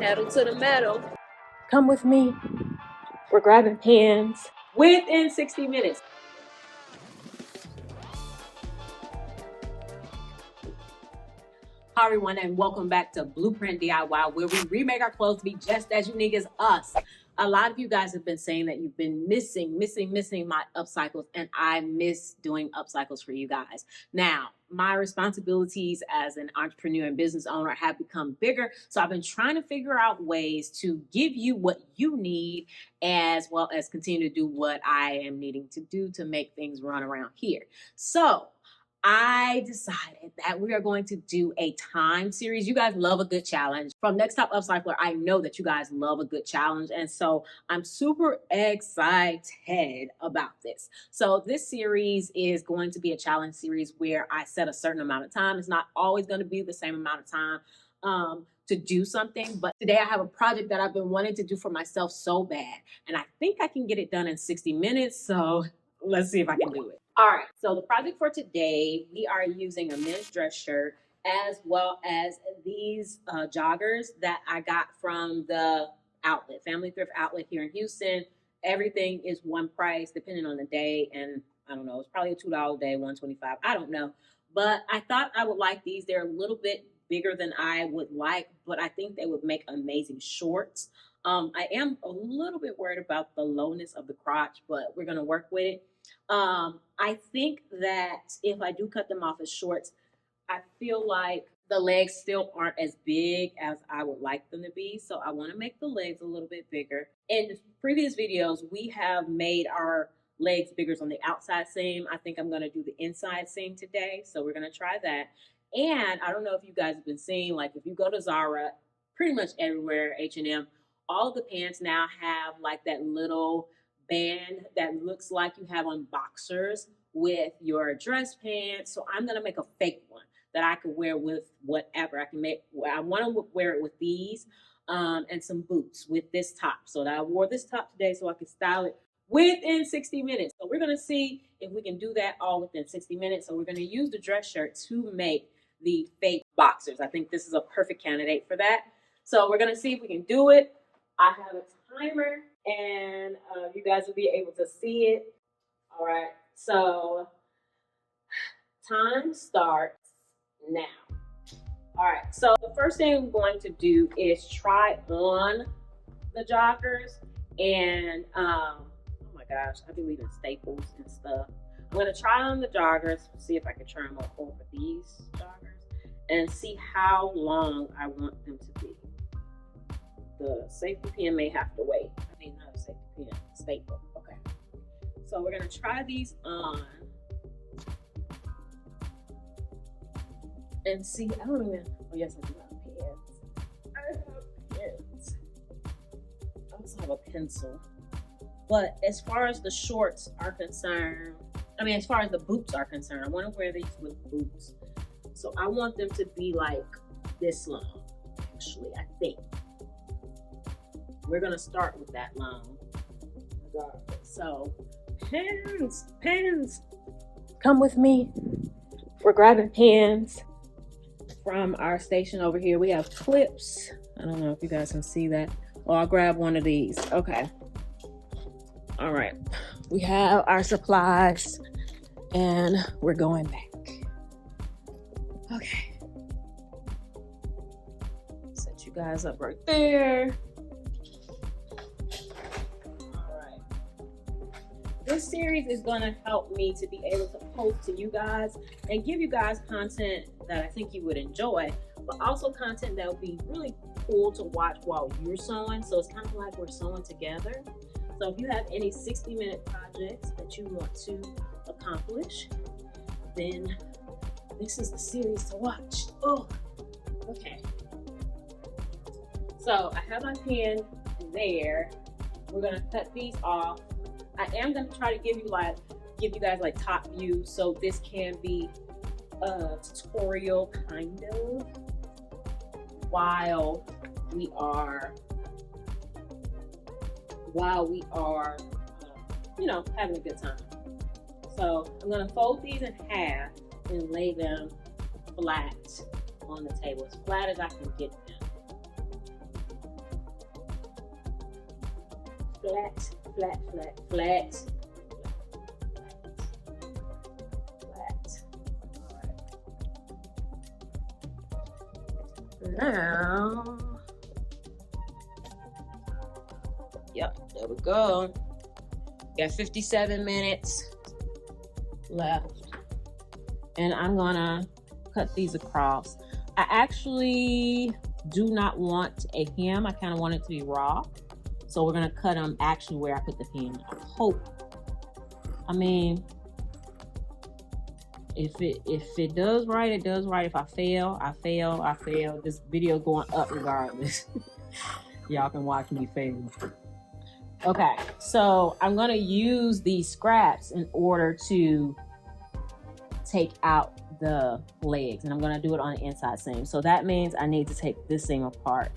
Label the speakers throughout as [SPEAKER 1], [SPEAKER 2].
[SPEAKER 1] Pedal to the metal. Come with me. We're grabbing pins within 60 minutes. Hi everyone, and welcome back to Blueprint DIY, where we remake our clothes to be just as unique as us. A lot of you guys have been saying that you've been missing my upcycles, and I miss doing upcycles for you guys. Now, my responsibilities as an entrepreneur and business owner have become bigger, so I've been trying to figure out ways to give you what you need, as well as continue to do what I am needing to do to make things run around here. So I decided that we are going to do a time series. You guys love a good challenge. From Next Top Upcycler, I know that you guys love a good challenge. And so I'm super excited about this. So this series is going to be a challenge series where I set a certain amount of time. It's not always going to be the same amount of time to do something. But today I have a project that I've been wanting to do for myself so bad. And I think I can get it done in 60 minutes. So let's see if I can do it. All right, so the project for today, we are using a men's dress shirt as well as these joggers that I got from the outlet, Family Thrift Outlet here in Houston. Everything is one price depending on the day, and I don't know, it's probably a $2 a day, $125, I don't know. But I thought I would like these. They're a little bit bigger than I would like, but I think they would make amazing shorts. I am a little bit worried about the lowness of the crotch, but we're gonna work with it. I think that if I do cut them off as shorts, I feel like the legs still aren't as big as I would like them to be. So I want to make the legs a little bit bigger. In previous videos, we have made our legs bigger on the outside seam. I think I'm going to do the inside seam today. So we're going to try that. And I don't know if you guys have been seeing, like if you go to Zara, pretty much everywhere, H&M, all of the pants now have like that little band that looks like you have on boxers with your dress pants. So I'm gonna make a fake one that I could wear with whatever. I can make. I want to wear it with these and some boots with this top. So that I wore this top today so I could style it within 60 minutes. So we're gonna see if we can do that all within 60 minutes. So we're gonna use the dress shirt to make the fake boxers. I think this is a perfect candidate for that. So we're gonna see if we can do it. I have a timer, and you guys will be able to see it. All right, so time starts now. All right, so the first thing I'm going to do is try on the joggers, and oh my gosh, I've been leaving staples and stuff. I'm gonna try on the joggers, see if I can turn them over these joggers, and see how long I want them to be. The safety pin may have to wait. I mean, not a safety pin, staple. Okay. So we're gonna try these on and see. I don't even. Oh yes, I do have pins. I have pins. I also have a pencil. But as far as the shorts are concerned, I mean, as far as the boots are concerned, I want to wear these with boots. So I want them to be like this long. Actually, I think. We're gonna start with that long. So, pins. Come with me. We're grabbing pins from our station over here. We have clips. I don't know if you guys can see that. Oh, I'll grab one of these. Okay. All right. We have our supplies, and we're going back. Okay. Set you guys up right there. This series is going to help me to be able to post to you guys and give you guys content that I think you would enjoy, but also content that would be really cool to watch while you're sewing. So it's kind of like we're sewing together. So if you have any 60-minute projects that you want to accomplish, then this is the series to watch. Oh, okay. So I have my pin there. We're going to cut these off. I am going to try to give you guys like top view, so this can be a tutorial kind of while we are you know, having a good time. So I'm going to fold these in half and lay them flat on the table, as flat as I can get them. flat, flat, flat, flat, flat. Now, yep, there we go. Got 57 minutes left. And I'm gonna cut these across. I actually do not want a hem. I kind of want it to be raw. So we're gonna cut them actually where I put the hem. I hope. I mean, if it does right, it does right. If I fail, I fail, I fail. This video going up regardless. Y'all can watch me fail. Okay, so I'm gonna use these scraps in order to take out the legs, and I'm gonna do it on the inside seam. So that means I need to take this seam apart,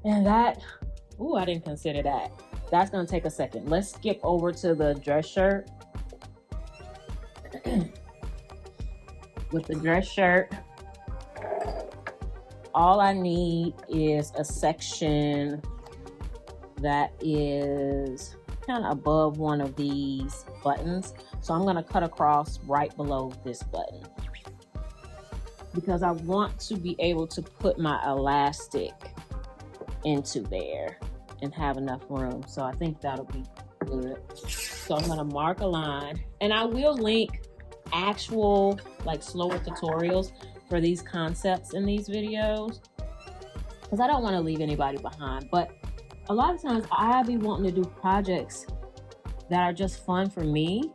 [SPEAKER 1] and that, ooh, I didn't consider that. That's gonna take a second. Let's skip over to the dress shirt. With the dress shirt, all I need is a section that is kind of above one of these buttons. So I'm gonna cut across right below this button because I want to be able to put my elastic into there and have enough room. So I think that'll be good. So I'm gonna mark a line, and I will link actual like slower tutorials for these concepts in these videos because I don't want to leave anybody behind. But a lot of times I be wanting to do projects that are just fun for me,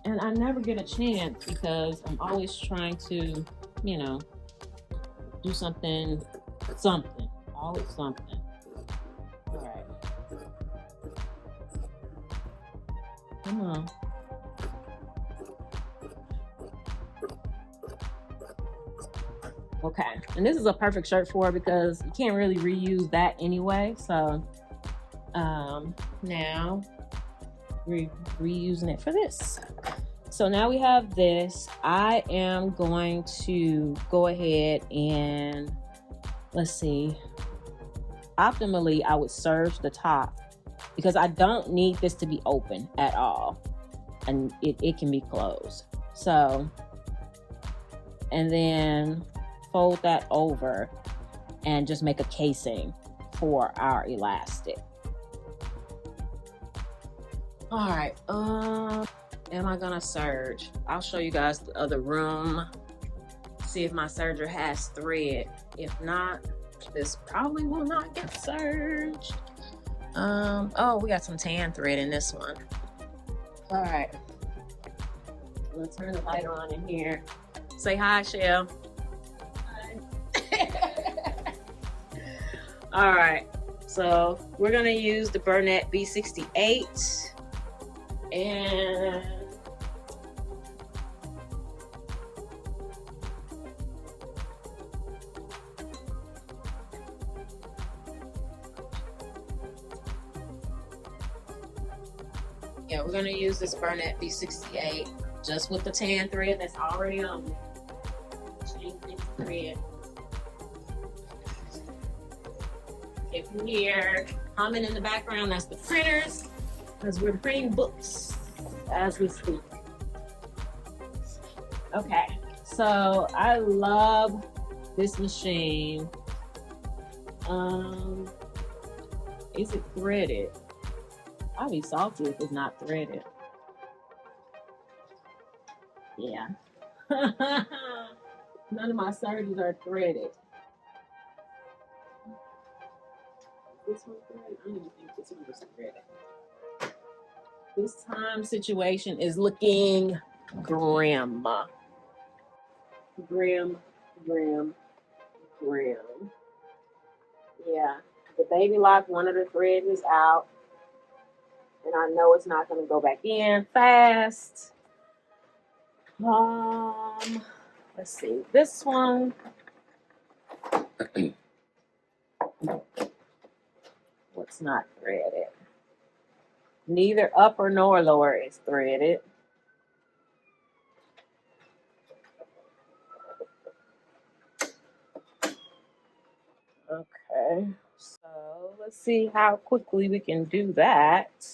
[SPEAKER 1] and I never get a chance because I'm always trying to, you know, do something, always something. All right, come on. Okay, and this is a perfect shirt for it because you can't really reuse that anyway. So now we're reusing it for this. So now we have this. I am going to go ahead and let's see. Optimally, I would serge the top because I don't need this to be open at all, and it can be closed. So, and then fold that over and just make a casing for our elastic. All right, am I gonna serge? I'll show you guys the other room, see if my serger has thread. If not, this probably will not get serged. Oh, we got some tan thread in this one. All right, I'm gonna turn the light on in here. Say hi, Shell. All right, so we're gonna use the Burnett B68 and yeah, we're gonna use this Burnett B68 just with the tan thread that's already on it. Change this thread. If you hear humming in the background, that's the printers, because we're printing books as we speak. Okay, so I love this machine. Is it threaded? I'll be salty if it's not threaded. Yeah. None of my sergers are threaded. This one threaded? I don't even think this one was threaded. This time situation is looking grim. Grim. Yeah, the baby lock, one of the threads is out. And I know it's not going to go back in fast. Let's see. This one. What's not threaded? Neither upper nor lower is threaded. Okay, so let's let's see how quickly we can do that.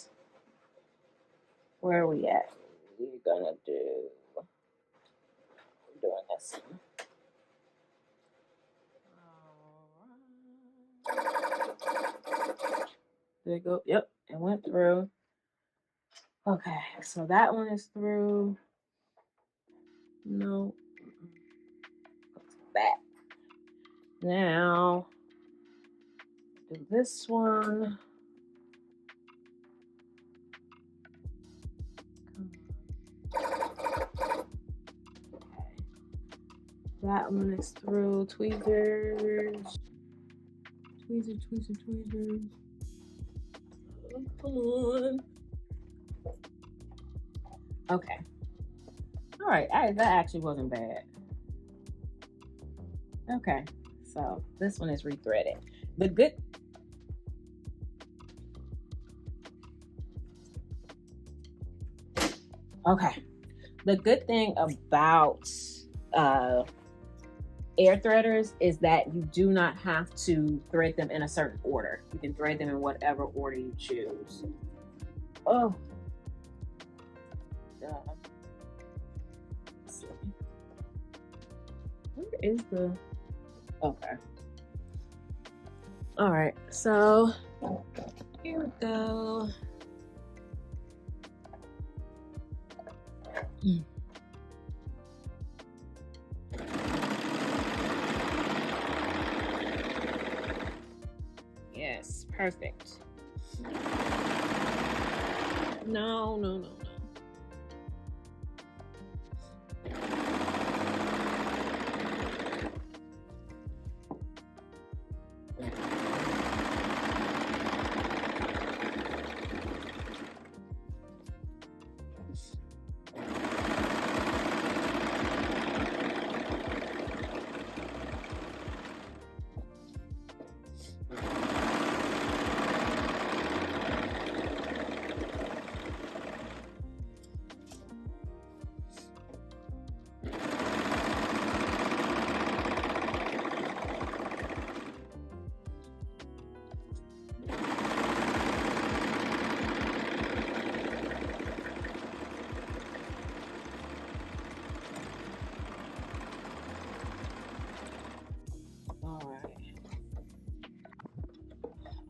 [SPEAKER 1] Where are we at? We're gonna do, doing this one. There you go. Yep, it went through. Okay, so that one is through. No. Go to back. Now, do this one. That one is through. Tweezers. Tweezers. Oh, come on. Okay. All right. That actually wasn't bad. Okay. So this one is rethreaded. The good. Okay. The good thing about air threaders is that you do not have to thread them in a certain order. You can thread them in whatever order you choose. Oh. Where is the... Okay. All right. So here we go. Yes, perfect. No.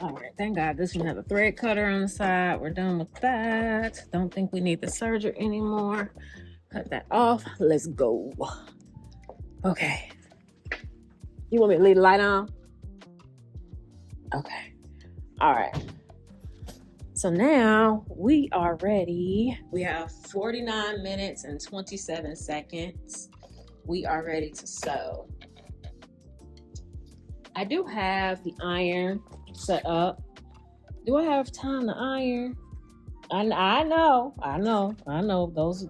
[SPEAKER 1] All right, thank God this one has a thread cutter on the side. We're done with that. Don't think we need the serger anymore. Cut that off. Let's go. Okay. You want me to leave the light on? Okay. All right. So now we are ready. We have 49 minutes and 27 seconds. We are ready to sew. I do have the iron set up. Do I have time to iron? I know.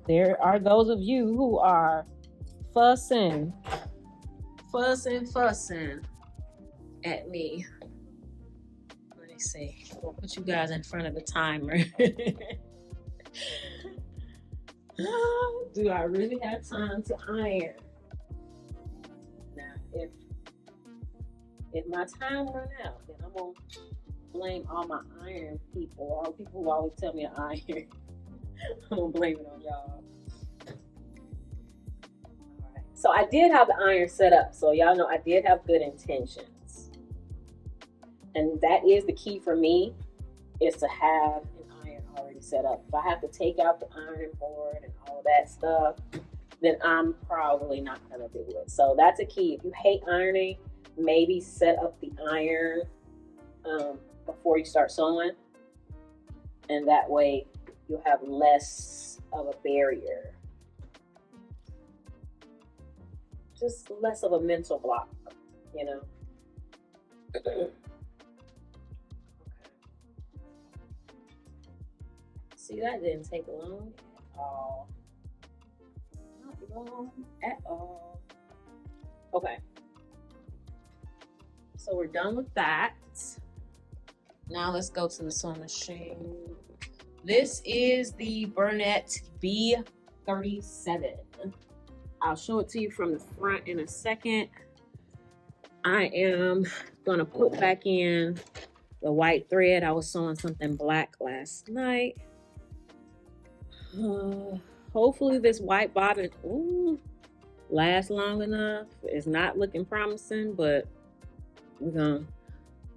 [SPEAKER 1] There are those of you who are fussing at me. Let me see. We'll put you guys in front of the timer. Do I really have time to iron? Now, if my time run out, then I'm gonna blame all my iron people, all the people who always tell me to iron. I'm gonna blame it on y'all. All right. So I did have the iron set up, so y'all know I did have good intentions, and that is the key for me, is to have an iron already set up. If I have to take out the iron board and all of that stuff, then I'm probably not gonna do it. So that's a key. If you hate ironing, maybe set up the iron before you start sewing, and that way you'll have less of a barrier, just less of a mental block, you know. Okay. See, that didn't take long at all. Not long at all. Okay. So we're done with that. Now let's go to the sewing machine. This is the Burnett B37. I'll show it to you from the front in a second. I am gonna put back in the white thread. I was sewing something black last night. Hopefully this white bobbin lasts long enough. It's not looking promising, but we're gonna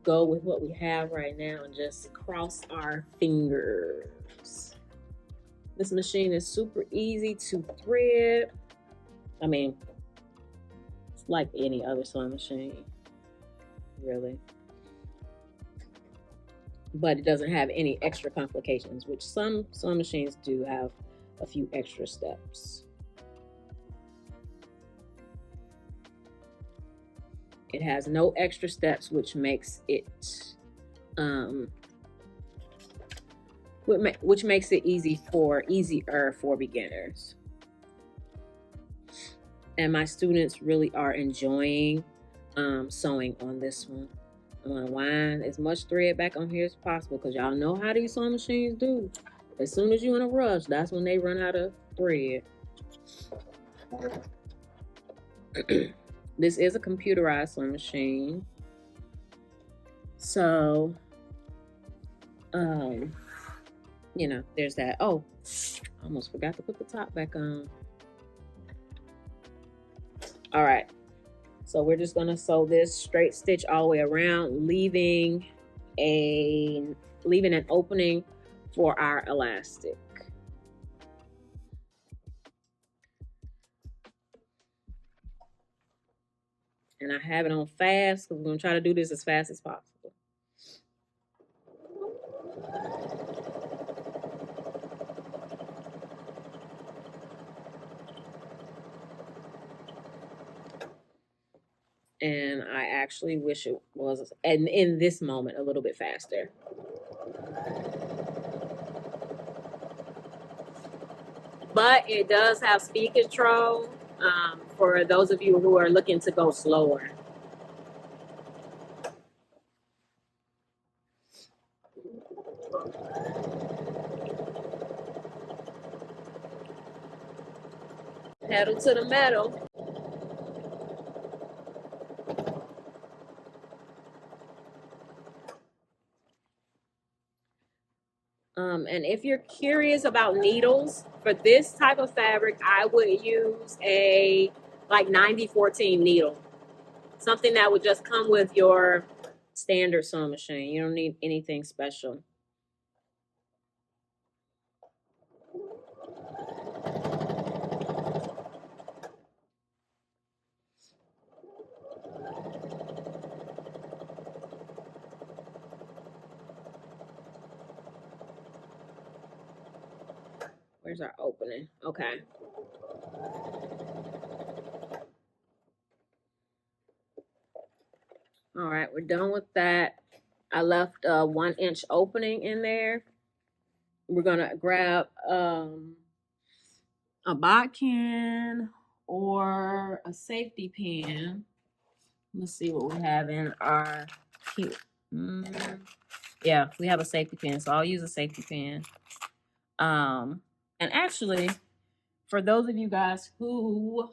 [SPEAKER 1] go with what we have right now and just cross our fingers. This machine is super easy to thread. I mean, it's like any other sewing machine, really. But it doesn't have any extra complications, which some sewing machines do have a few extra steps. It has no extra steps, which makes it easier for beginners. And my students really are enjoying sewing on this one. I'm gonna wind as much thread back on here as possible, because y'all know how these sewing machines do. As soon as you're in a rush, that's when they run out of thread. This is a computerized sewing machine. So, you know, there's that. Oh, I almost forgot to put the top back on. All right. So we're just gonna sew this straight stitch all the way around, leaving an opening for our elastic. And I have it on fast because we're gonna try to do this as fast as possible. And I actually wish it was, and in this moment, a little bit faster. But it does have speed control for those of you who are looking to go slower. Pedal to the metal. And if you're curious about needles, for this type of fabric, I would use a like 90-14 needle. Something that would just come with your standard sewing machine. You don't need anything special. Where's our opening? Okay. All right, we're done with that. I left a 1-inch opening in there. We're gonna grab a bodkin or a safety pin. Let's see what we have in our kit. Yeah, we have a safety pin, so I'll use a safety pin. And actually, for those of you guys who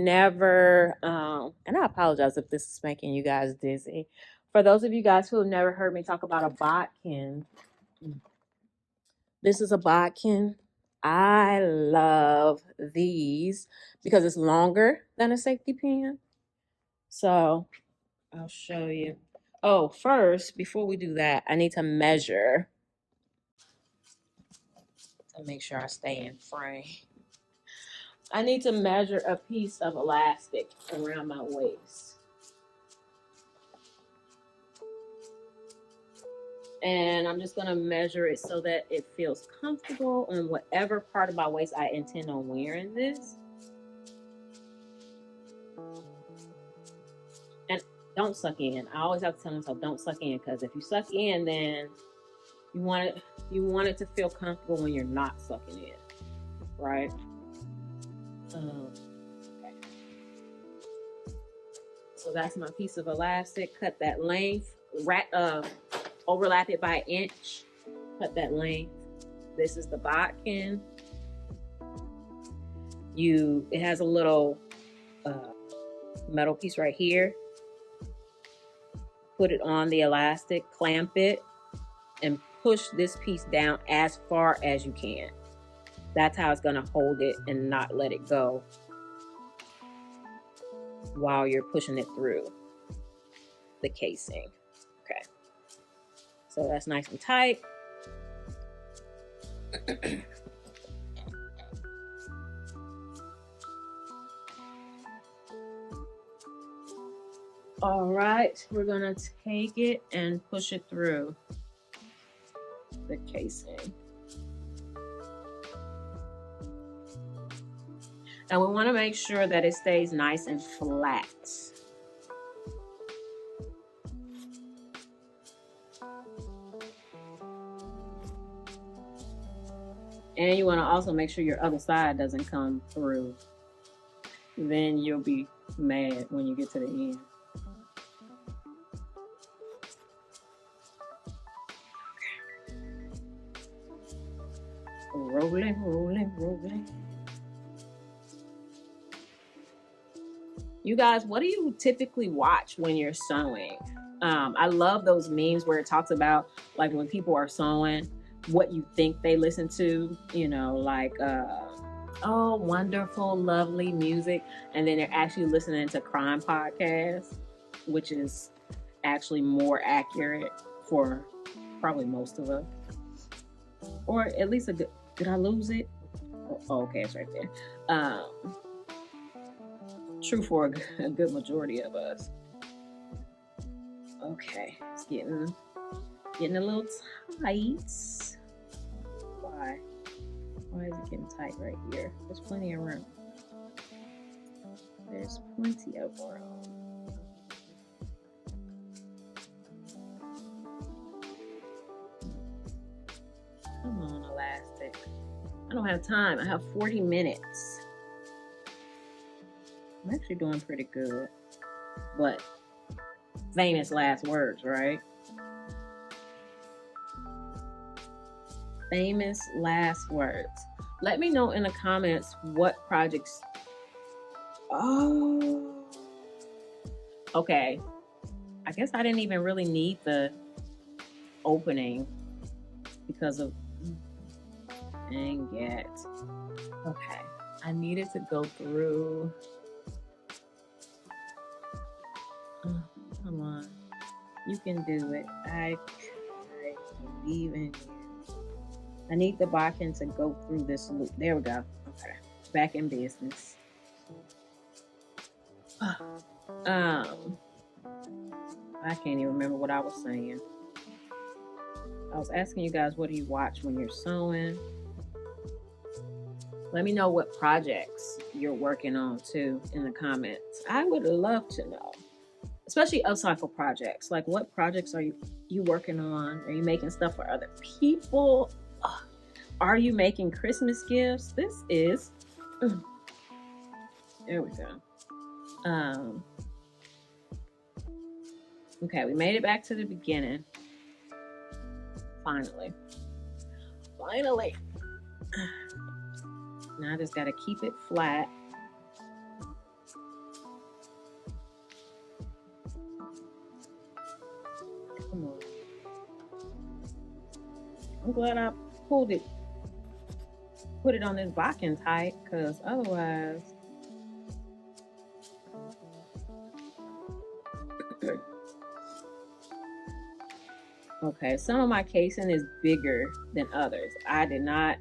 [SPEAKER 1] never, and I apologize if this is making you guys dizzy. For those of you guys who have never heard me talk about a bodkin, this is a bodkin. I love these because it's longer than a safety pin. So I'll show you. Oh, first, before we do that, I need to measure to make sure I stay in frame. I need to measure a piece of elastic around my waist. And I'm just gonna measure it so that it feels comfortable on whatever part of my waist I intend on wearing this. And don't suck in. I always have to tell myself, don't suck in, because if you suck in, then you want it to feel comfortable when you're not sucking in, right? Okay. So that's my piece of elastic. Cut that length. Overlap it by 1 inch. Cut that length. This is the bodkin. It has a little metal piece right here. put it on the elastic, clamp it, and push this piece down as far as you can. That's how it's gonna hold it and not let it go while you're pushing it through the casing. Okay, so that's nice and tight. All right, we're gonna take it and push it through the casing. And we want to make sure that it stays nice and flat. And you want to also make sure your other side doesn't come through. Then you'll be mad when you get to the end. Rolling, rolling, rolling. You guys, what do you typically watch when you're sewing? I love those memes where it talks about like when people are sewing, what you think they listen to, you know, like, oh, wonderful, lovely music. And then they're actually listening to crime podcasts, which is actually more accurate for probably most of us. Or at least a good, did I lose it? Oh, okay, it's right there. True for a good majority of us. Okay, it's getting a little tight. Why is it getting tight right here? There's plenty of room. There's plenty of room. Come on, elastic. I don't have time. I have 40 minutes. I'm actually doing pretty good. But famous last words, right? Famous last words. Let me know in the comments what projects. Oh. Okay. I guess I didn't even really need the opening because of dang it. Okay. I needed to go through. Oh, come on. You can do it. I believe in you. I need the bobbin to go through this loop. There we go. Okay. Back in business. I can't even remember what I was saying. I was asking you guys, what do you watch when you're sewing? Let me know what projects you're working on too in the comments. I would love to know. Especially upcycle projects. Like, what projects are you working on? Are you making stuff for other people? Are you making Christmas gifts? This is there we go. Okay, we made it back to the beginning. Finally. Now I just gotta keep it flat. Come on. I'm glad I put it on this bobbin tight, because otherwise okay, some of my casing is bigger than others. I did not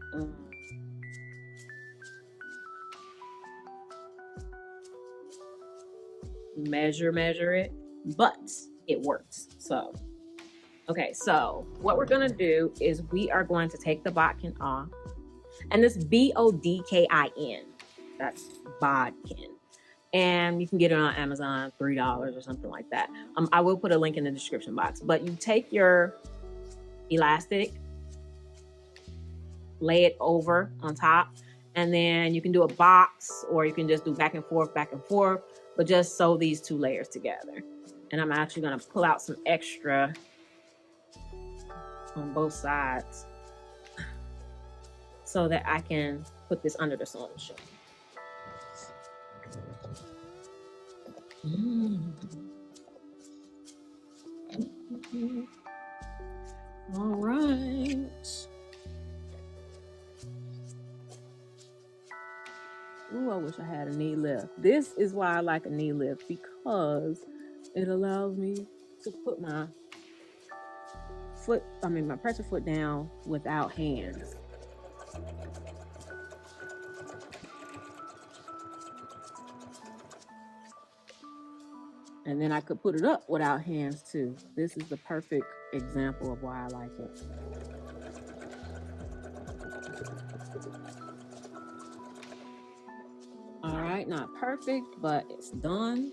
[SPEAKER 1] measure it, but it works. So okay, so what we're gonna do is we are going to take the bodkin off, and this bodkin, that's bodkin, and you can get it on Amazon, $3 or something like that. I will put a link in the description box. But you take your elastic, lay it over on top, and then you can do a box, or you can just do back and forth, but just sew these two layers together. And I'm actually gonna pull out some extra on both sides so that I can put this under the sewing machine. All right. Ooh, I wish I had a knee lift. This is why I like a knee lift, because it allows me to put my presser foot down without hands. And then I could put it up without hands too. This is the perfect example of why I like it. All right, not perfect, but it's done.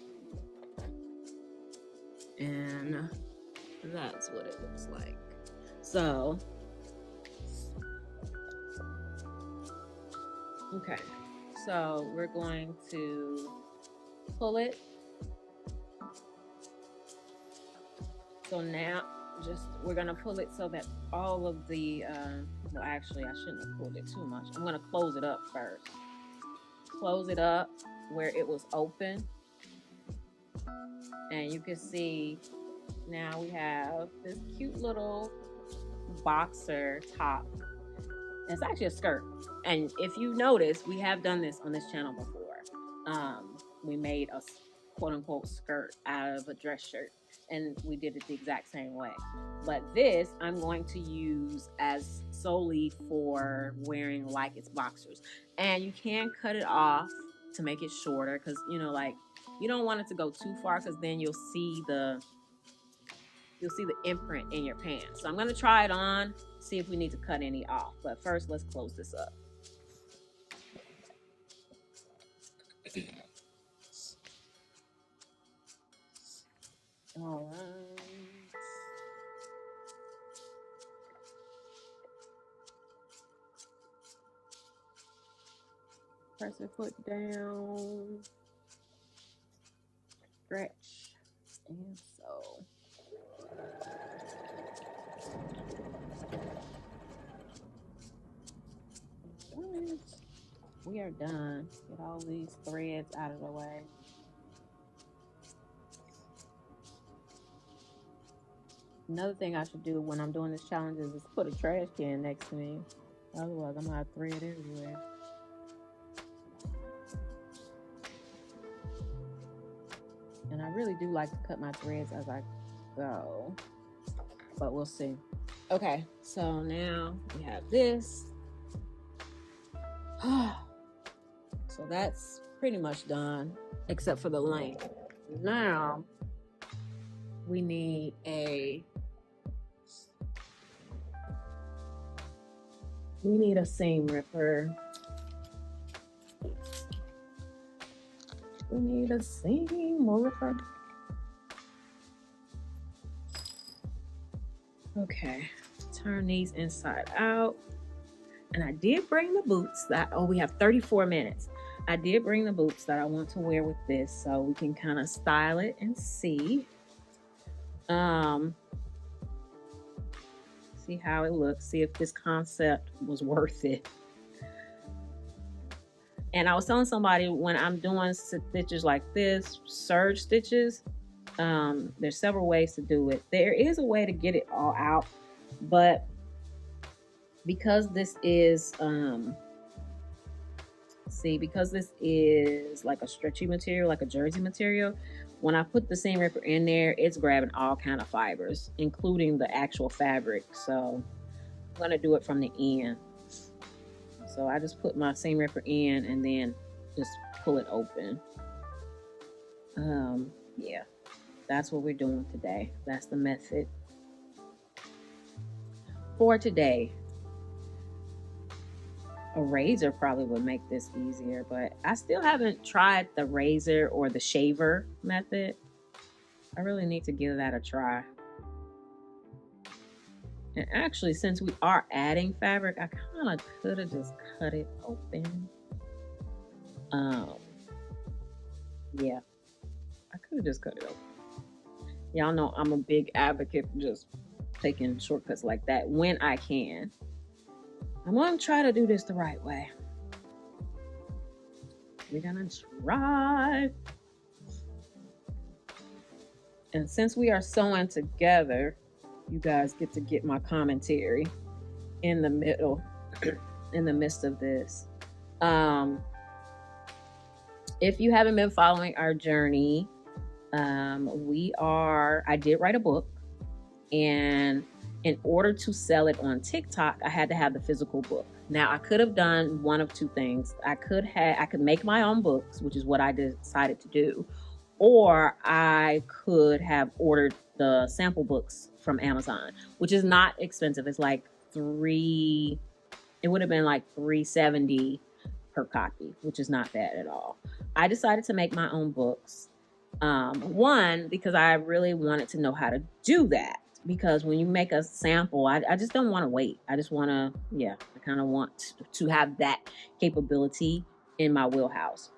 [SPEAKER 1] And that's what it looks like. So, okay, so we're going to pull it. So now we're gonna pull it so that all of the, well, actually I shouldn't have pulled it too much. I'm gonna close it up first. Close it up where it was open. And you can see now we have this cute little boxer top. It's actually a skirt. And if you notice, we have done this on this channel before. We made a quote unquote skirt out of a dress shirt, and we did it the exact same way. But this I'm going to use as solely for wearing like it's boxers. And you can cut it off to make it shorter, because you know, like, you don't want it to go too far, because then you'll see the imprint in your pants. So I'm going to try it on, see if we need to cut any off. But first, let's close this up. All right. Press your foot down. Stretch. And sew. We are done. Get all these threads out of the way. Another thing I should do when I'm doing this challenge is just put a trash can next to me. Otherwise, I'm gonna have thread everywhere. And I really do like to cut my threads as I go, but we'll see. Okay, so now we have this. So that's pretty much done, except for the length. Now we need a seam ripper. We need a seam ripper. Okay, turn these inside out. And I did bring the boots we have 34 minutes. I did bring the boots that I want to wear with this, so we can kind of style it and see. See how it looks, see if this concept was worth it. And I was telling somebody, when I'm doing stitches like this, serge stitches, there's several ways to do it. There is a way to get it all out, but because this is because this is like a stretchy material, like a jersey material, when I put the seam ripper in there, it's grabbing all kind of fibers, including the actual fabric. So I'm gonna do it from the end. So I just put my seam ripper in and then just pull it open. Yeah, that's what we're doing today. That's the method for today. A razor probably would make this easier, but I still haven't tried the razor or the shaver method. I really need to give that a try. And actually, since we are adding fabric, I kind of could have just cut it open. Yeah, I could have just cut it open. Y'all know I'm a big advocate for just taking shortcuts like that when I can. I'm gonna try to do this the right way. We're gonna try. And since we are sewing together, you guys get to get my commentary in the middle, in the midst of this. If you haven't been following our journey, I did write a book, and in order to sell it on TikTok, I had to have the physical book. Now, I could have done one of two things. I could make my own books, which is what I decided to do, or I could have ordered the sample books from Amazon, which is not expensive. It's like it would have been like $3.70 per copy, which is not bad at all. I decided to make my own books. One, because I really wanted to know how to do that. Because when you make a sample, I just don't want to wait. I just want to, I kind of want to have that capability in my wheelhouse.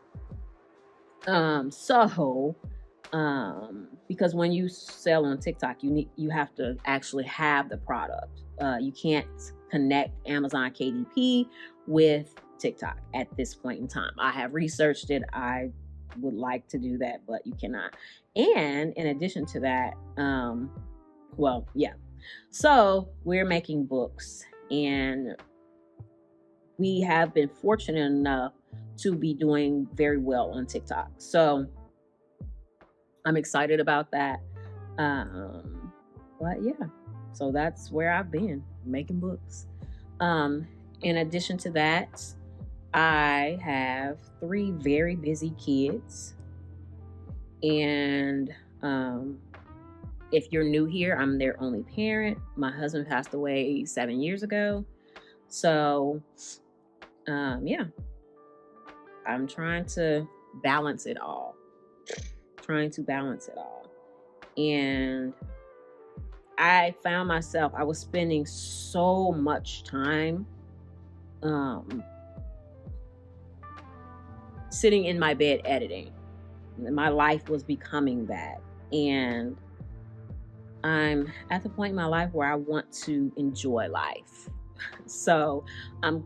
[SPEAKER 1] Because when you sell on TikTok, you have to actually have the product. You can't connect Amazon KDP with TikTok at this point in time. I have researched it. I would like to do that, but you cannot. And in addition to that, so we're making books, and we have been fortunate enough to be doing very well on TikTok. So I'm excited about that. So that's where I've been, making books. In addition to that, I have 3 very busy kids. And if you're new here, I'm their only parent. My husband passed away 7 years ago. So, I'm trying to balance it all. And I found myself, I was spending so much time sitting in my bed editing. My life was becoming that. And I'm at the point in my life where I want to enjoy life. So I'm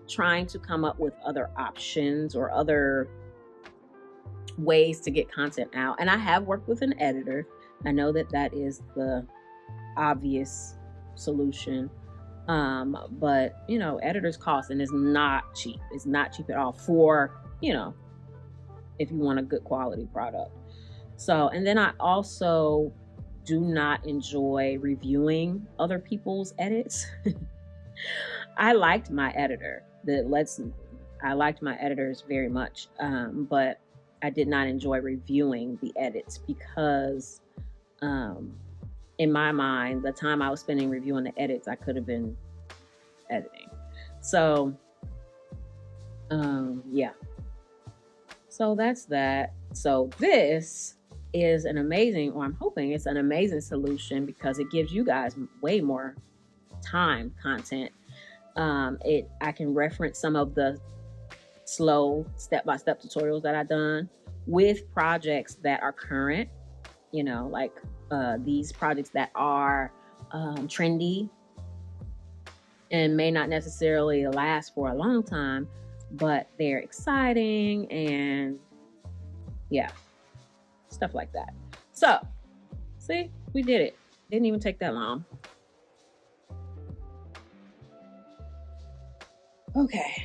[SPEAKER 1] trying to come up with other options or other ways to get content out. And I have worked with an editor. I know that is the obvious solution. But editors cost, and it's not cheap. It's not cheap at all for, if you want a good quality product. So, and then I also do not enjoy reviewing other people's edits. I liked my editor. I liked my editors very much. But I did not enjoy reviewing the edits because, in my mind, the time I was spending reviewing the edits, I could have been editing. So, So that's that. So this is I'm hoping it's an amazing solution because it gives you guys way more time content. I can reference some of the slow step-by-step tutorials that I've done with projects that are current, like these projects that are trendy and may not necessarily last for a long time, but they're exciting and stuff like that. So, see, we did it. Didn't even take that long. Okay.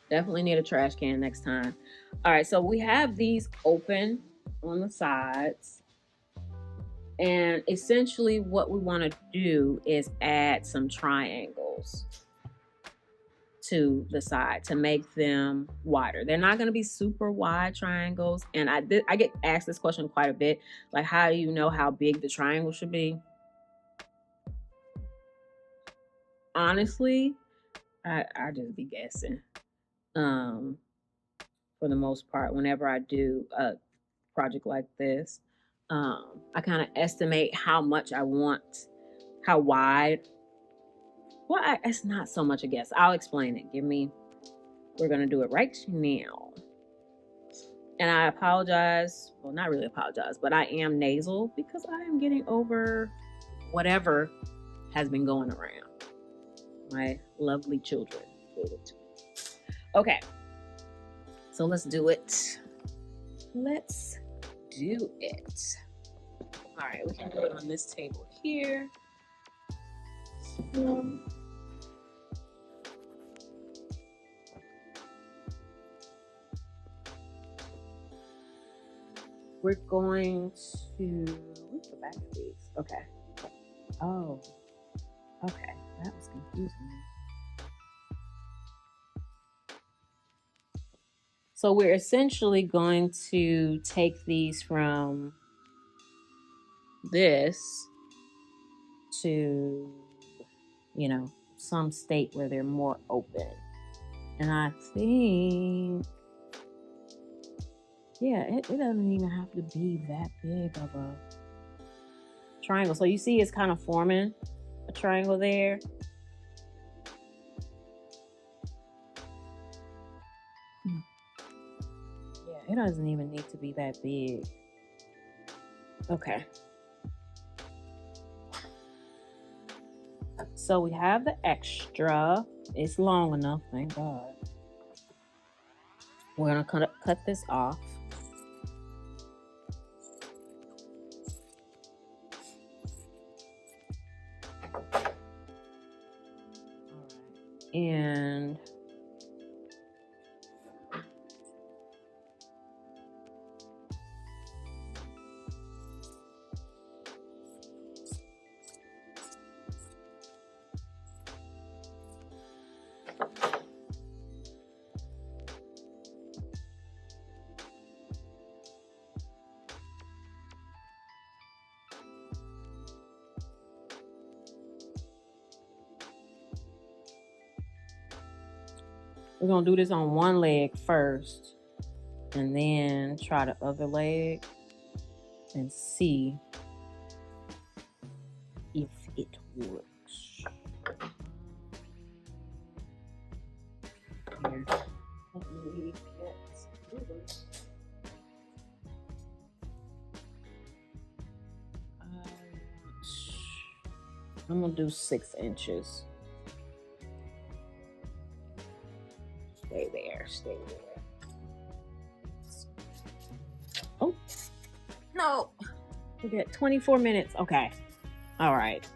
[SPEAKER 1] Definitely need a trash can next time. All right, so we have these open on the sides. And essentially what we want to do is add some triangles to the side to make them wider. They're not going to be super wide triangles. And I get asked this question quite a bit. Like, how do you know how big the triangle should be? Honestly, I just be guessing. For the most part, whenever I do a project like this, I kind of estimate how much I want, how wide. Well, it's not so much a guess. I'll explain it. We're going to do it right now. And I apologize. Well, not really apologize, but I am nasal because I am getting over whatever has been going around. My lovely children. Okay. So let's do it. Let's do it. All right, we can put it on this table here. We're going to, what's the back of these? Okay. Oh, okay. That was confusing me. So we're essentially going to take these from this to, you know, some state where they're more open. And I think, yeah, it doesn't even have to be that big of a triangle. So you see it's kind of forming a triangle there. Yeah, it doesn't even need to be that big. Okay. So we have the extra. It's long enough, thank God. We're gonna cut this off. And we're gonna do this on one leg first and then try the other leg and see if it works. Here. Let me get I'm gonna do 6 inches. Stay there, stay there. Oh, no. We got 24 minutes. Okay. All right.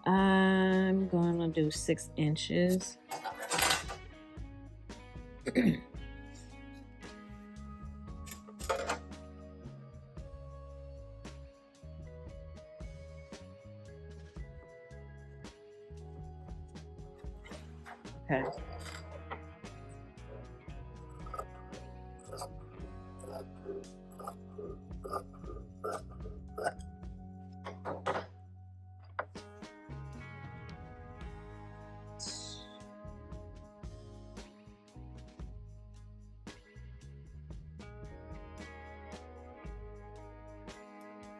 [SPEAKER 1] I'm gonna do 6 inches. Okay.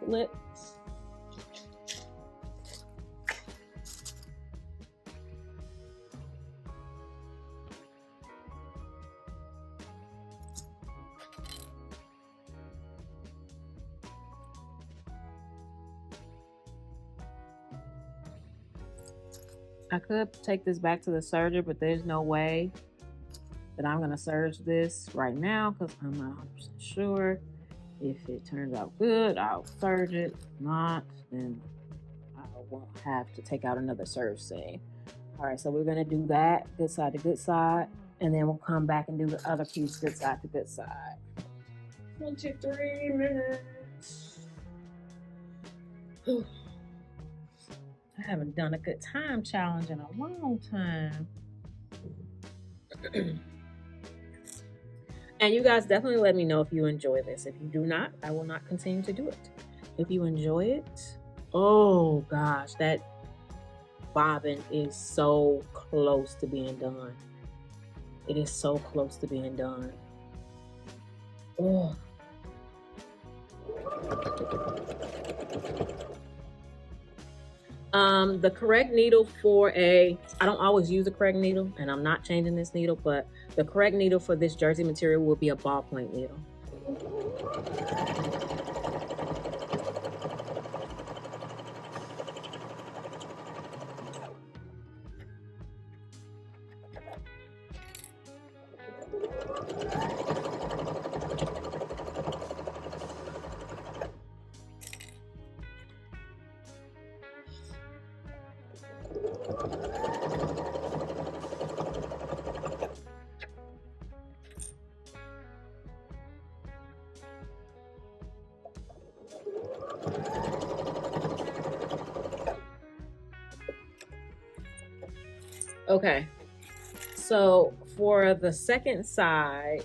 [SPEAKER 1] Flip. I could take this back to the serger, but there's no way that I'm gonna serge this right now because I'm not 100% sure. If it turns out good, I'll serge it. If not, then I won't have to take out another serge seam. All right, so we're gonna do that good side to good side, and then we'll come back and do the other piece good side to good side. 23 minutes. Whew. I haven't done a good time challenge in a long time. And you guys definitely let me know if you enjoy this. If you do not, I will not continue to do it. If you enjoy it, oh gosh, that bobbin is so close to being done. It is so close to being done. Oh. The correct needle for I don't always use the correct needle, and I'm not changing this needle, but the correct needle for this jersey material will be a ballpoint needle. Okay, so for the second side,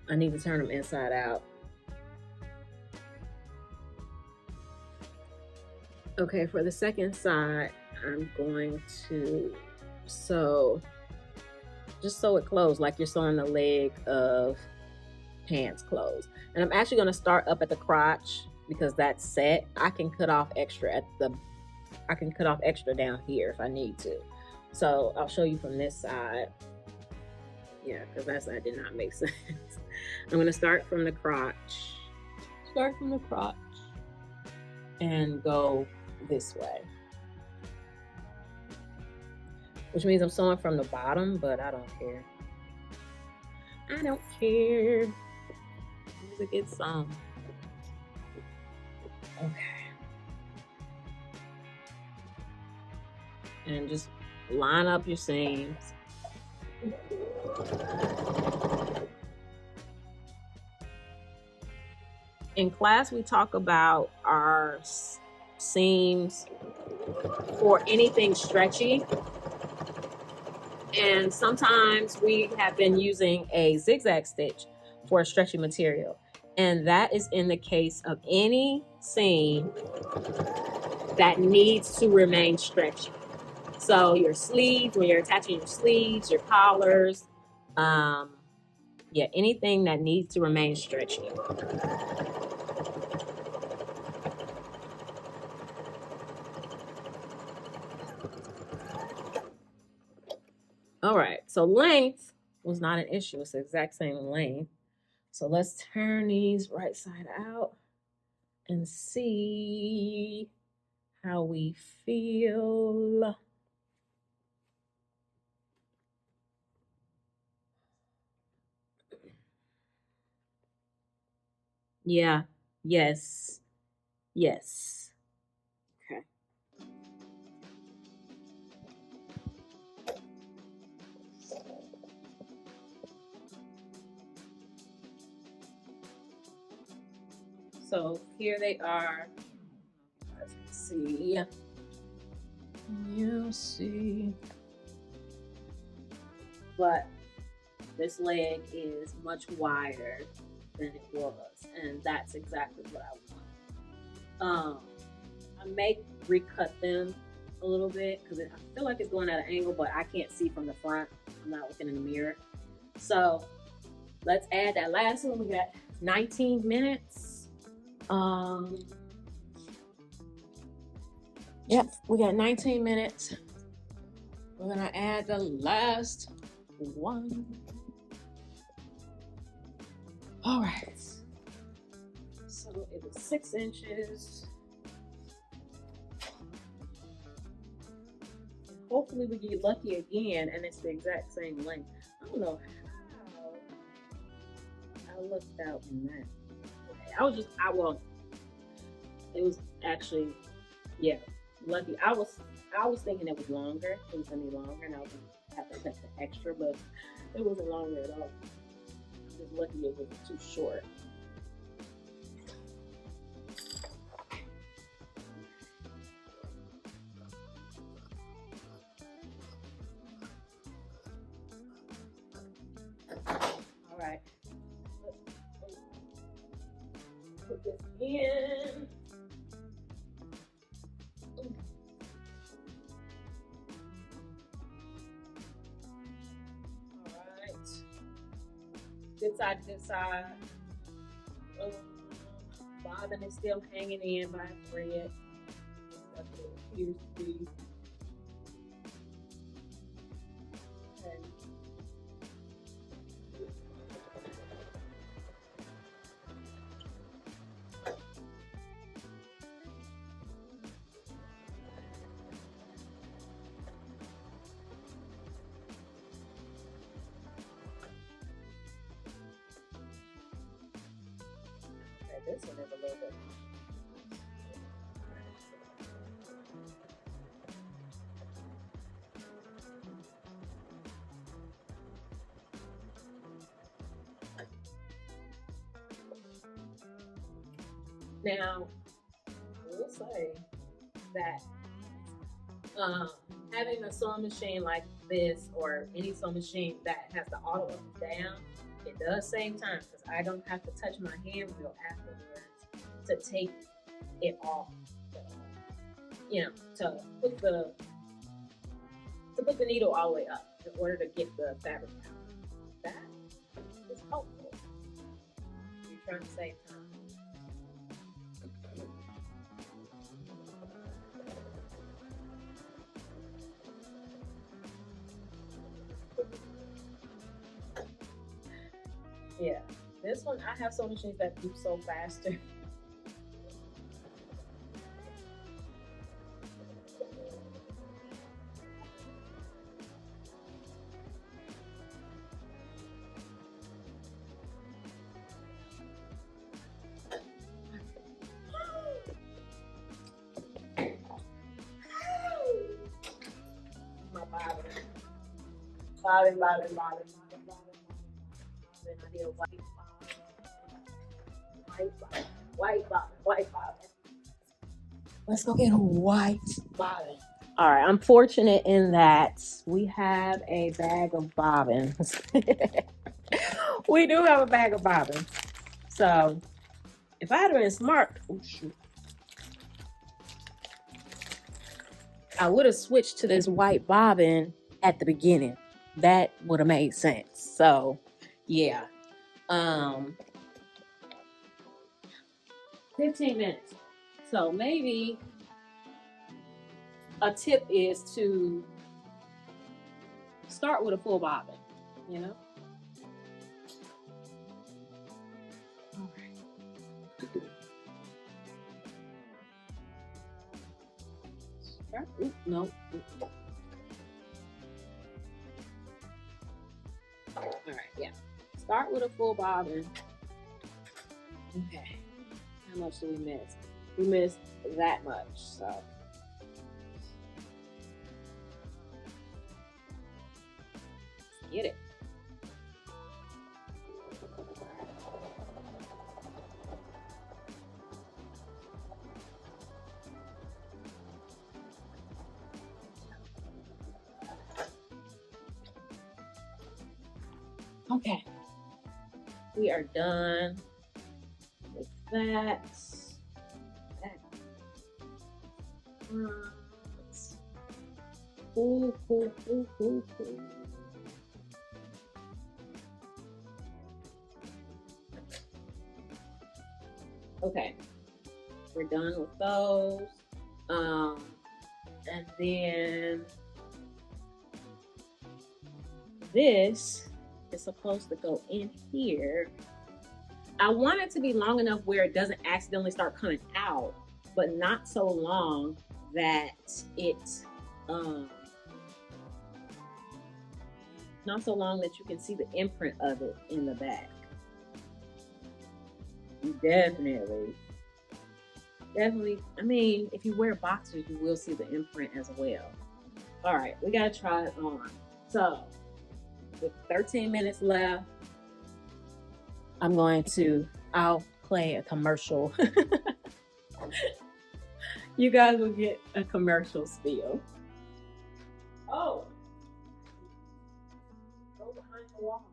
[SPEAKER 1] I need to turn them inside out. Okay, for the second side, I'm going to sew, just sew it closed like you're sewing the leg of pants closed. And I'm actually going to start up at the crotch because that's set. I can cut off extra down here if I need to. So I'll show you from this side. Yeah, because that side did not make sense. I'm going to start from the crotch. And go this way. Which means I'm sewing from the bottom, but I don't care. I don't care. Music gets sewn. Okay. And just line up your seams. In class, we talk about our seams for anything stretchy. And sometimes we have been using a zigzag stitch for a stretchy material. And that is in the case of any seam that needs to remain stretchy. So your sleeves, when you're attaching your sleeves, your collars, yeah, anything that needs to remain stretchy. All right, so length was not an issue. It's the exact same length. So let's turn these right side out and see how we feel. Yeah, yes, yes. Okay. So here they are. Let's see. You see. But this leg is much wider than it was, and that's exactly what I want. I may recut them a little bit because I feel like it's going at an angle, but I can't see from the front. I'm not looking in the mirror. So let's add that last one. We got 19 minutes. Yep, we got 19 minutes. We're gonna add the last one. All right. So it was 6 inches. Hopefully we get lucky again and it's the exact same length. I don't know how I looked out in that. Okay, it was actually, yeah, lucky. I was thinking it was longer. It was gonna be longer and I was gonna have to cut the extra, but it wasn't longer at all. Just lucky it was too short. All right. Put this in. All right. Good side to good side. Bobbin is still hanging in by a thread. That's what it appears to be. Okay. This one is a little bit. Now, I will say that Having a sewing machine like this, or any sewing machine that has the auto up and down, it does save time because I don't have to touch my hand wheel afterwards to take it off. You know, to put the needle all the way up in order to get the fabric out. That is helpful. You're trying to save time. Yeah, this one, I have sewing machines that do sew faster. My bobbin. I need a white bobbin. Let's go get a white bobbin. All right, I'm fortunate in that we have a bag of bobbins. We do have a bag of bobbins. So if I had been smart, oh shoot, I would have switched to this white bobbin at the beginning. That would have made sense. So yeah. 15 minutes. So maybe a tip is to start with a full bobbin, you know? All right. Start, oop, no. Oop. All right, yeah. Start with a full bobbin. Okay. How much do we miss? We missed that much, so. Let's get it. Okay. We are done with that. Cool. Okay, we're done with those. And then this is supposed to go in here. I want it to be long enough where it doesn't accidentally start coming out, but not so long that it not so long that you can see the imprint of it in the back. Definitely. I mean, if you wear boxers, you will see the imprint as well. All right, we gotta try it on. So with 13 minutes left, I'll play a commercial. You guys will get a commercial spiel. Oh, go behind the wall.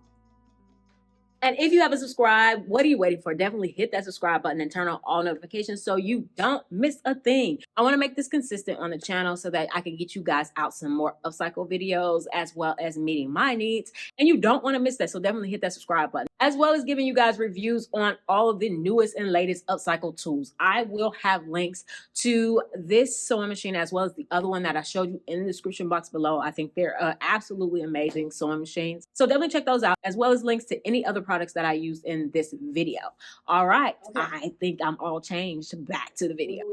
[SPEAKER 1] And if you haven't subscribed, what are you waiting for? Definitely hit that subscribe button and turn on all notifications so you don't miss a thing. I want to make this consistent on the channel so that I can get you guys out some more upcycle videos as well as meeting my needs. And you don't want to miss that, so definitely hit that subscribe button. As well as giving you guys reviews on all of the newest and latest upcycle tools. I will have links to this sewing machine as well as the other one that I showed you in the description box below. I think they're absolutely amazing sewing machines. So definitely check those out, as well as links to any other products that I used in this video. All right, okay. I think I'm all changed. Back to the video.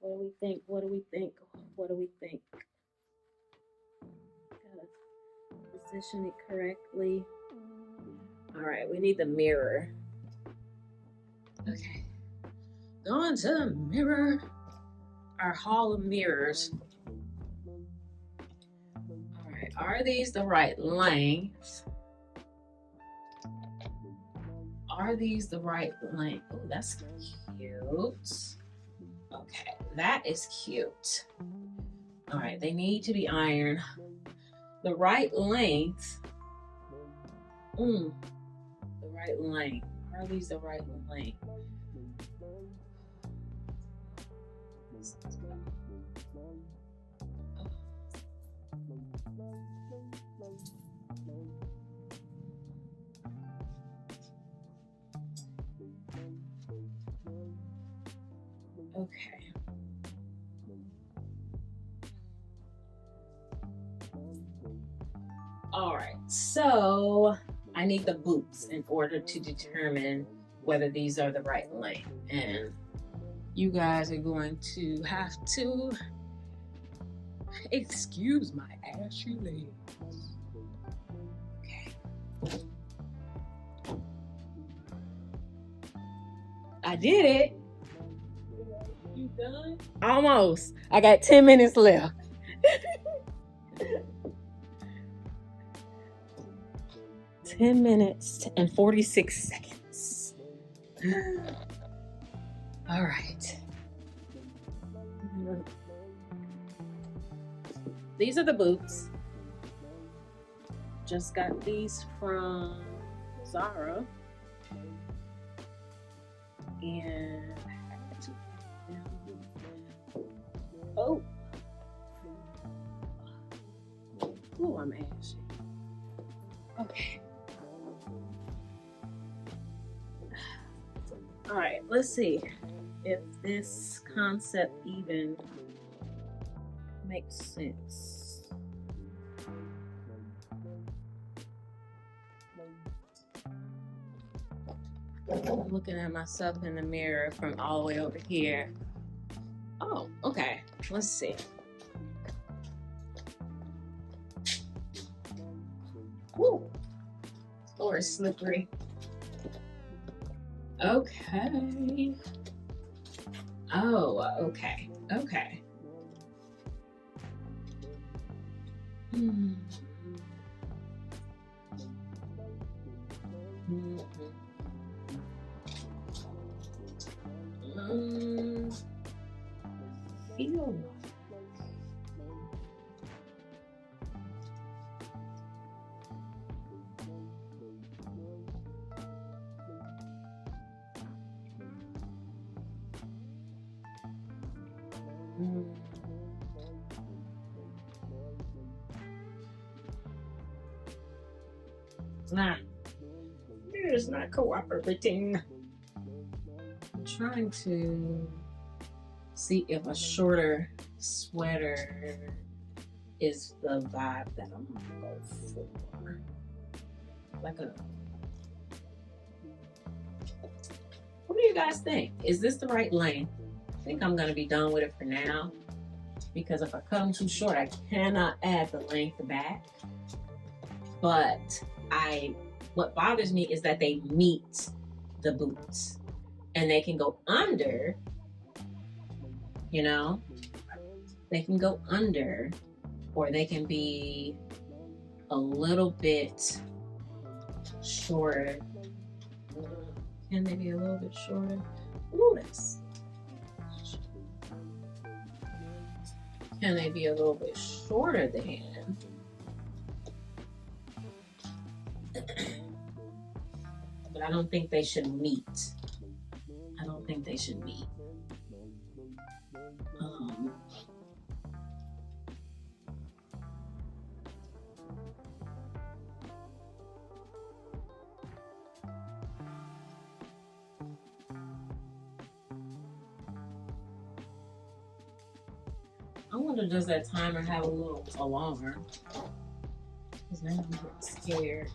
[SPEAKER 1] What do we think? Gotta position it correctly. All right, we need the mirror. Okay, going to the mirror, our hall of mirrors. All right, are these the right length? Are these the right length? Oh, that's cute. Okay, that is cute. All right, they need to be ironed the right length. The right length. Are these the right length? Okay. All right, so I need the boots in order to determine whether these are the right length. And you guys are going to have to excuse my ashy legs. Okay. I did it. You done? Almost. I got 10 minutes left. 10 minutes and 46 seconds. All right. These are the boots. Just got these from Zara. And oh, I'm ashy. Okay. All right, let's see if this concept even makes sense. I'm looking at myself in the mirror from all the way over here. Oh, okay. Let's see. Ooh, floor is slippery. Okay. Oh, okay. Okay. Feel nah, it is not cooperating. I'm trying to see if a shorter sweater is the vibe that I'm gonna go for. Like a, what do you guys think? Is this the right length? I think I'm gonna be done with it for now, because if I cut them too short, I cannot add the length back. But what bothers me is that they meet the boots and they can go under, you know, they can go under, or they can be a little bit shorter. Can they be a little bit shorter? Ooh, that's. Can they be a little bit shorter than? But I don't think they should meet. I don't think they should meet. I wonder, does that timer have a little alarm? Because now I'm getting scared.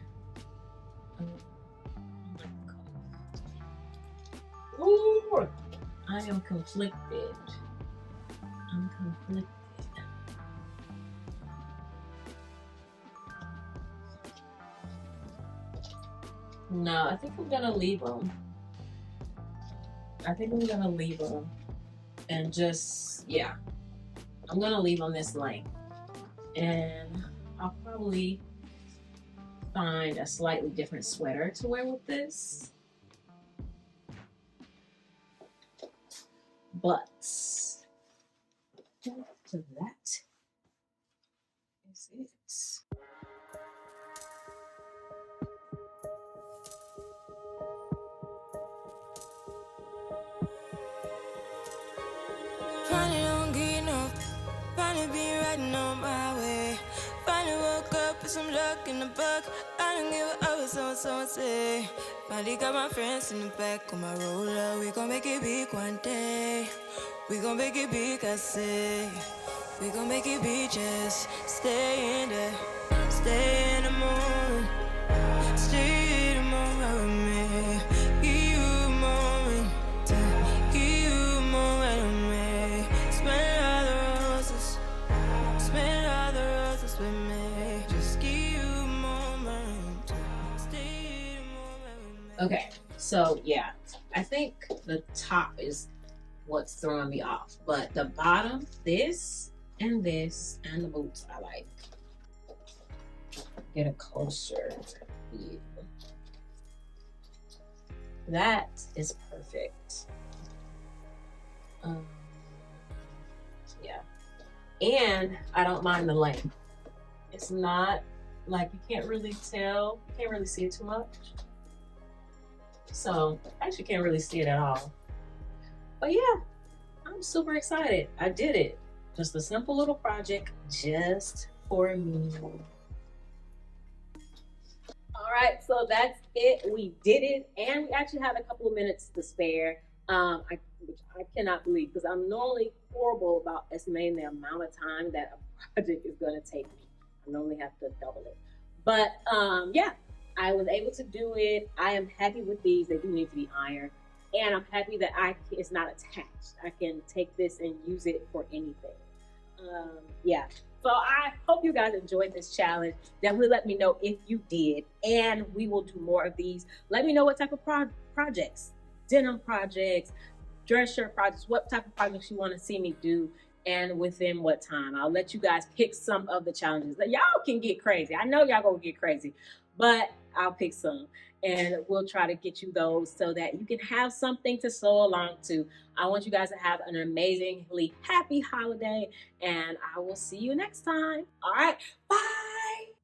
[SPEAKER 1] Ooh, I am conflicted. I'm conflicted. No, I think I'm gonna leave them. I think I'm gonna leave them and just, yeah, I'm gonna leave them this length. And I'll probably find a slightly different sweater to wear with this. But back to that.
[SPEAKER 2] I've been riding on my way. Finally woke up with some luck in the book. I don't give a what someone say. Finally got my friends in the back of my roller. We gon' make it big one day. We gon' make it big, I say. We gon' make it big, just stay in there. Stay in the moment. Stay in the moment with me. Give you a moment. Give you a moment with me. Smell all the roses. Smell all the roses with me. Just give you a moment. Stay in the moment with me.
[SPEAKER 1] Okay, so yeah, I think the top is what's throwing me off, but the bottom, this and the boots I like. Get a closer view. That is perfect. Yeah, and I don't mind the length. It's not like you can't really tell, you can't really see it too much. So I actually can't really see it at all. But yeah, I'm super excited. I did it. Just a simple little project just for me. All right, so that's it. We did it, and we actually had a couple of minutes to spare, which I cannot believe because I'm normally horrible about estimating the amount of time that a project is going to take me. I normally have to double it. But yeah, I was able to do it. I am happy with these. They do need to be ironed. And I'm happy that it's not attached. I can take this and use it for anything. Yeah. So I hope you guys enjoyed this challenge. Definitely let me know if you did. And we will do more of these. Let me know what type of projects, denim projects, dress shirt projects, what type of projects you want to see me do and within what time. I'll let you guys pick some of the challenges. Y'all can get crazy. I know y'all gonna get crazy, but I'll pick some. And we'll try to get you those so that you can have something to sew along to. I want you guys to have an amazingly happy holiday, and I will see you next time. All right, bye.